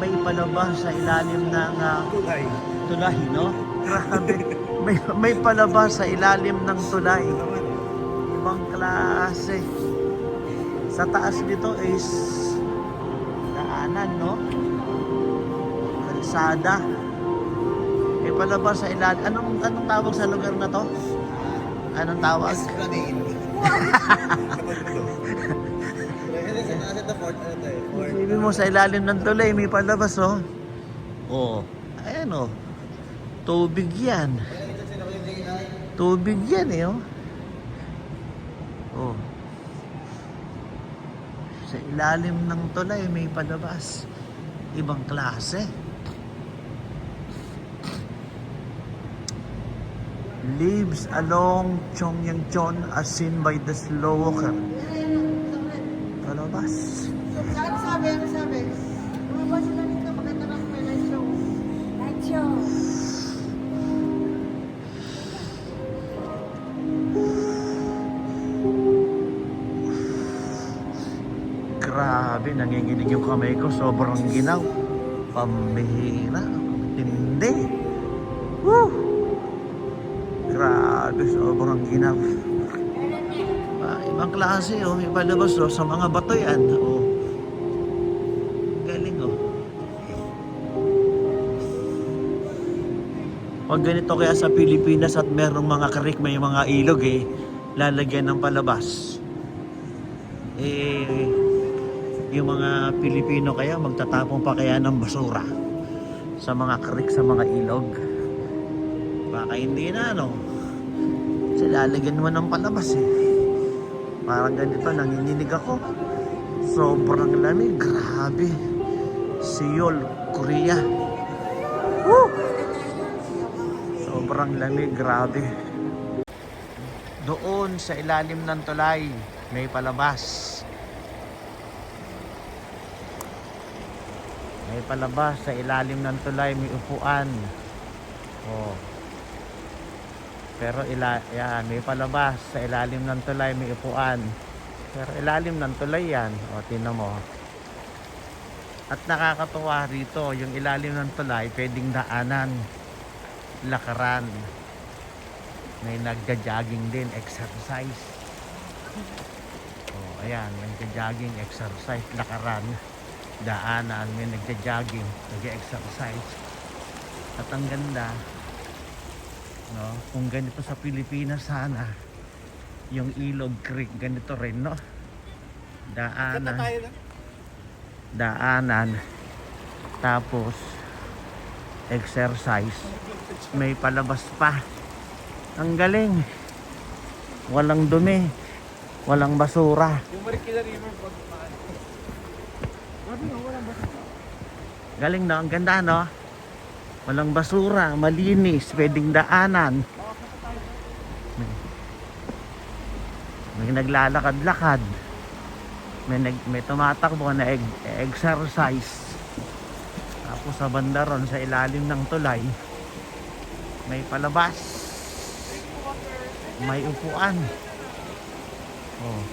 may palabas sa ilalim ng Tulay. tulay, no? Grabe. May palabas sa ilalim ng tulay. Ibang klase. Sa taas nito is daanan, no? Kalsada. May palabas sa ilalim. Anong tawag sa lugar na to? Anong tawag? Esplanade. Sabi mo sa ilalim ng tulay, may palabas, oh. Oh, ayan, oh. Tubig yan. Tubig yan, eh, oh. Oh. Sa ilalim ng tulay, may palabas. Ibang klase. Lives along Chongyangchon as seen by the slow walker. Palabas. Ano sabi? Lumabas sila dito, maganda lang may light show. Light show. Grabe, nanginginig yung kamay ko. Sobrang ginaw. Pambihira. Hindi. Woo! Grabe, sobrang ginaw. Ibang klase, oh. May palabas, oh. Sa mga bato yan, oh. Galing, oh. Pag ganito kaya sa Pilipinas at merong mga creek, may mga ilog, eh. Lalagyan ng palabas. Yung mga Pilipino kaya magtatapon pa kaya ng basura sa mga creek, sa mga ilog. Baka hindi na, no? Kasi lalagyan mo ng palabas, eh. Parang ganito, nanginginig ako. Sobrang lamig, grabe. Seoul, Korea. Woo! Sobrang lamig, grabe. Doon sa ilalim ng tulay, may palabas. May palabas sa ilalim ng tulay, may upuan. Oh. Pero yan, may palabas sa ilalim ng tulay, may upuan. Pero ilalim ng tulay yan. O, tingnan mo. At nakakatuwa rito, yung ilalim ng tulay, pwedeng daanan, lakaran. May nagja-jogging din, exercise. O, ayan, nagja-jogging, exercise, lakaran. Daanan, may nagja-jogging, nag-exercise. At ang ganda, no? Kung ganito sa Pilipinas sana, yung ilog creek, ganito rin, no? Daanan, tapos exercise, may palabas pa. Ang galing. Walang dumi, walang basura. Yung Marikina River pag Galing, no? Ang ganda, no? Walang basura, malinis, pwedeng daanan. May naglalakad-lakad. May tumatakbo na exercise. Tapos sa banda ron, sa ilalim ng tulay, may palabas. May upuan. Oh.